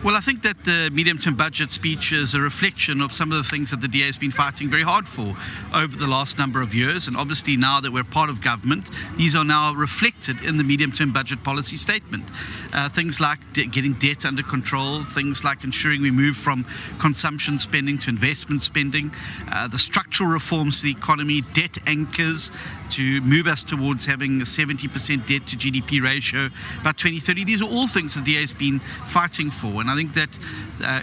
Well, I think that the medium-term budget speech is a reflection of some of the things that the DA has been fighting very hard for over the last number of years. And obviously now that we're part of government, these are now reflected in the medium-term budget policy statement. Things like getting debt under control, things like ensuring we move from consumption spending to investment spending, the structural reforms to the economy, debt anchors to move us towards having a 70% debt to GDP ratio by 2030. These are all things the DA has been fighting for. And I think that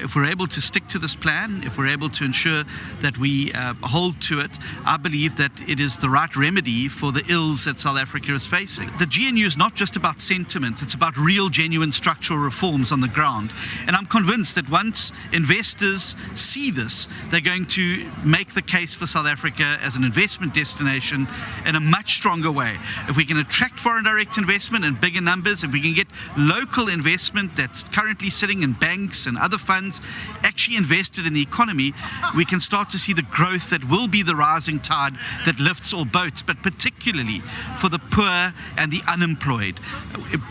if we're able to stick to this plan, if we're able to ensure that we hold to it, I believe that it is the right remedy for the ills that South Africa is facing. The GNU is not just about sentiment, it's about real, genuine structural reforms on the ground. And I'm convinced that once investors see this, they're going to make the case for South Africa as an investment destination in a much stronger way. If we can attract foreign direct investment in bigger numbers, if we can get local investment that's currently sitting in banks and other funds actually invested in the economy, we can start to see the growth that will be the rising tide that lifts all boats, but particularly for the poor and the unemployed.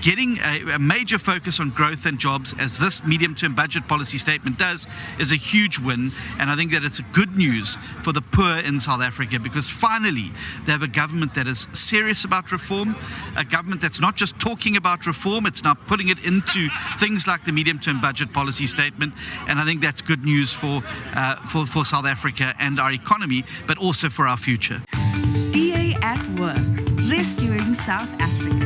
Getting a major focus on growth and jobs, as this medium-term budget policy statement does, is a huge win, and I think that it's good news for the poor in South Africa, because finally they have a government that is serious about reform, a government that's not just talking about reform, it's now putting it into things like the medium-term budget policy statement, and I think that's good news for South Africa and our economy, but also for our future. DA at work, rescuing South Africa.